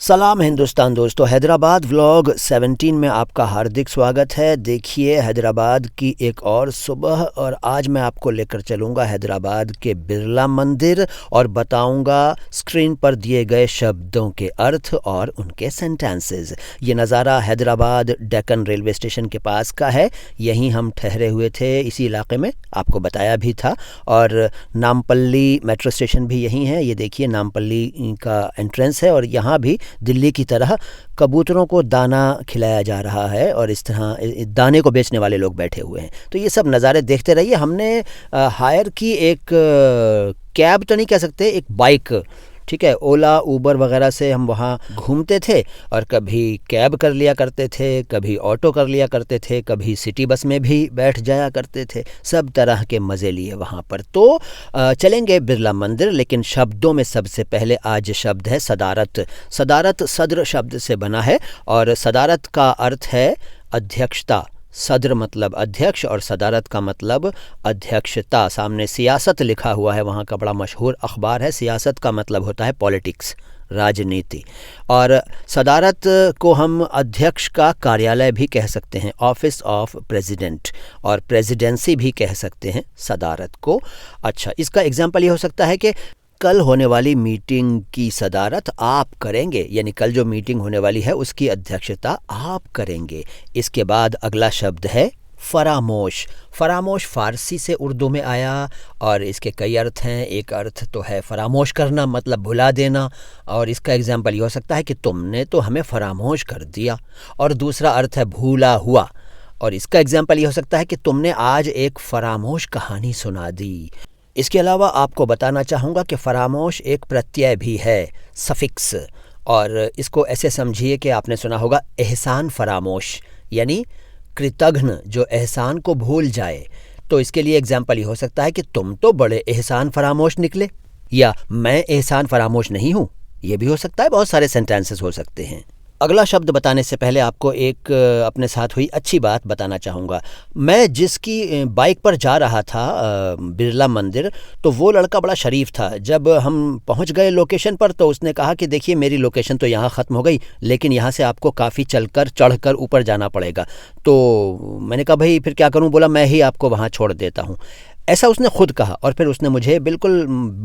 सलाम हिंदुस्तान दोस्तों, हैदराबाद व्लॉग 17 में आपका हार्दिक स्वागत है। देखिए हैदराबाद की एक और सुबह, और आज मैं आपको लेकर चलूँगा हैदराबाद के बिरला मंदिर और बताऊँगा स्क्रीन पर दिए गए शब्दों के अर्थ और उनके सेंटेंसेस। ये नज़ारा हैदराबाद डेक्कन रेलवे स्टेशन के पास का है। यहीं हम ठहरे हुए थे, इसी इलाके में, आपको बताया भी था। और नामपल्ली मेट्रो स्टेशन भी यहीं है। ये देखिए नामपल्ली का एंट्रेंस है और यहाँ भी दिल्ली की तरह कबूतरों को दाना खिलाया जा रहा है और इस तरह दाने को बेचने वाले लोग बैठे हुए हैं। तो ये सब नज़ारे देखते रहिए। हमने हायर की एक कैब तो नहीं कह सकते, एक बाइक, ठीक है, ओला उबर वगैरह से हम वहाँ घूमते थे और कभी कैब कर लिया करते थे, कभी ऑटो कर लिया करते थे, कभी सिटी बस में भी बैठ जाया करते थे। सब तरह के मज़े लिए वहाँ पर। तो चलेंगे बिरला मंदिर, लेकिन शब्दों में सबसे पहले आज शब्द है सदारत। सदारत सद्र शब्द से बना है और सदारत का अर्थ है अध्यक्षता। सद्र मतलब अध्यक्ष और सदारत का मतलब अध्यक्षता। सामने सियासत लिखा हुआ है, वहाँ का बड़ा मशहूर अखबार है। सियासत का मतलब होता है पॉलिटिक्स, राजनीति। और सदारत को हम अध्यक्ष का कार्यालय भी कह सकते हैं, ऑफिस ऑफ प्रेसिडेंट, और प्रेसिडेंसी भी कह सकते हैं सदारत को। अच्छा, इसका एग्जाम्पल ये हो सकता है कि कल होने वाली मीटिंग की सदारत आप करेंगे, यानी कल जो मीटिंग होने वाली है उसकी अध्यक्षता आप करेंगे। इसके बाद अगला शब्द है फरामोश। फरामोश फारसी से उर्दू में आया और इसके कई अर्थ हैं। एक अर्थ तो है फरामोश करना, मतलब भुला देना, और इसका एग्जाम्पल ये हो सकता है कि तुमने तो हमें फरामोश कर दिया। और दूसरा अर्थ है भूला हुआ, और इसका एग्जाम्पल ये हो सकता है कि तुमने आज एक फरामोश कहानी सुना दी। इसके अलावा आपको बताना चाहूँगा कि फरामोश एक प्रत्यय भी है, सफिक्स, और इसको ऐसे समझिए कि आपने सुना होगा एहसान फरामोश, यानी कृतघ्न जो एहसान को भूल जाए। तो इसके लिए एग्जाम्पल ये हो सकता है कि तुम तो बड़े एहसान फरामोश निकले, या मैं एहसान फरामोश नहीं हूँ, ये भी हो सकता है। बहुत सारे सेंटेंसेस हो सकते हैं। अगला शब्द बताने से पहले आपको एक अपने साथ हुई अच्छी बात बताना चाहूँगा। मैं जिसकी बाइक पर जा रहा था बिरला मंदिर, तो वो लड़का बड़ा शरीफ था। जब हम पहुँच गए लोकेशन पर तो उसने कहा कि देखिए मेरी लोकेशन तो यहाँ ख़त्म हो गई, लेकिन यहाँ से आपको काफ़ी चलकर चढ़कर ऊपर जाना पड़ेगा। तो मैंने कहा भाई फिर क्या करूँ? बोला मैं ही आपको वहाँ छोड़ देता हूँ। ऐसा उसने खुद कहा और फिर उसने मुझे बिल्कुल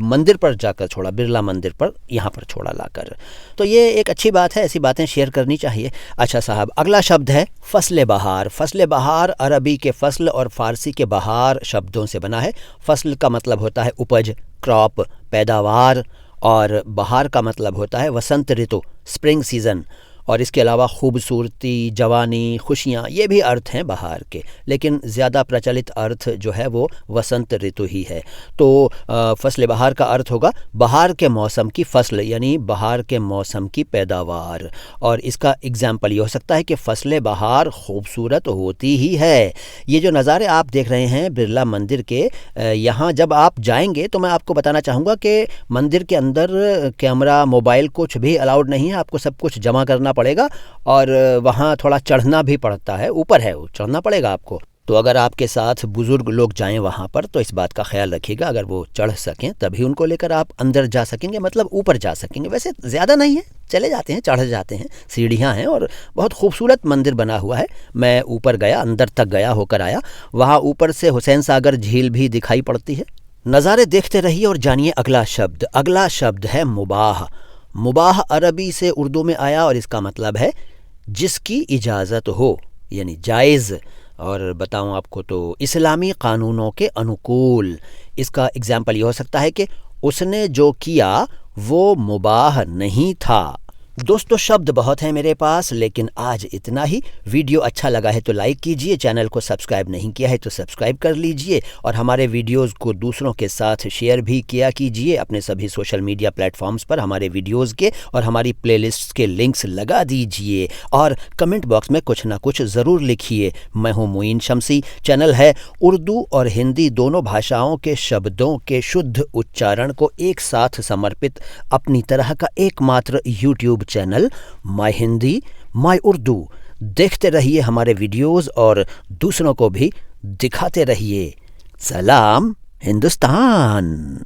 मंदिर पर जाकर छोड़ा, बिरला मंदिर पर, यहाँ पर छोड़ा लाकर। तो ये एक अच्छी बात है, ऐसी बातें शेयर करनी चाहिए। अच्छा साहब, अगला शब्द है फसल बहार। फसल बहार अरबी के फसल और फ़ारसी के बहार शब्दों से बना है। फसल का मतलब होता है उपज, क्रॉप, पैदावार, और बहार का मतलब होता है वसंत ऋतु, स्प्रिंग सीज़न। और इसके अलावा खूबसूरती, जवानी, खुशियाँ, ये भी अर्थ हैं बहार के, लेकिन ज़्यादा प्रचलित अर्थ जो है वो वसंत ऋतु ही है। तो फसल बहार का अर्थ होगा बहार के मौसम की फसल, यानी बहार के मौसम की पैदावार। और इसका एग्जाम्पल ये हो सकता है कि फसल बहार खूबसूरत होती ही है। ये जो नज़ारे आप देख रहे हैं बिरला मंदिर के, यहाँ जब आप जाएंगे तो मैं आपको बताना चाहूँगा कि मंदिर के अंदर कैमरा, मोबाइल कुछ भी अलाउड नहीं है। आपको सब कुछ जमा करना पड़ेगा और वहाँ थोड़ा चढ़ना भी पड़ता है, ऊपर है वो, चढ़ना पड़ेगा आपको। तो अगर आपके साथ बुज़ुर्ग लोग जाएं वहाँ पर तो इस बात का ख्याल रखिएगा, अगर वो चढ़ सकें तभी उनको लेकर आप अंदर जा सकेंगे, मतलब ऊपर जा सकेंगे। वैसे ज़्यादा नहीं है, चले जाते हैं, चढ़ जाते हैं, सीढ़ियाँ हैं और बहुत खूबसूरत मंदिर बना हुआ है। मैं ऊपर गया, अंदर तक गया होकर आया। वहाँ ऊपर से हुसैन सागर झील भी दिखाई पड़ती है। नज़ारे देखते रहिए और जानिए अगला शब्द। अगला शब्द है मुबाह। मुबाह अरबी से उर्दू में आया और इसका मतलब है जिसकी इजाज़त हो, यानी जायज़। और बताऊं आपको तो इस्लामी कानूनों के अनुकूल। इसका एग्जाम्पल ये हो सकता है कि उसने जो किया वो मुबाह नहीं था। दोस्तों शब्द बहुत हैं मेरे पास, लेकिन आज इतना ही। वीडियो अच्छा लगा है तो लाइक कीजिए, चैनल को सब्सक्राइब नहीं किया है तो सब्सक्राइब कर लीजिए, और हमारे वीडियोस को दूसरों के साथ शेयर भी किया कीजिए अपने सभी सोशल मीडिया प्लेटफॉर्म्स पर। हमारे वीडियोस के और हमारी प्लेलिस्ट्स के लिंक्स लगा दीजिए, और कमेंट बॉक्स में कुछ ना कुछ ज़रूर लिखिए। मैं हूँ मुईन शम्सी। चैनल है उर्दू और हिंदी दोनों भाषाओं के शब्दों के शुद्ध उच्चारण को एक साथ समर्पित अपनी तरह का एकमात्र YouTube channel my Hindi my Urdu. देखते रहिए हमारे वीडियोस और दूसरों को भी दिखाते रहिए। सलाम हिंदुस्तान।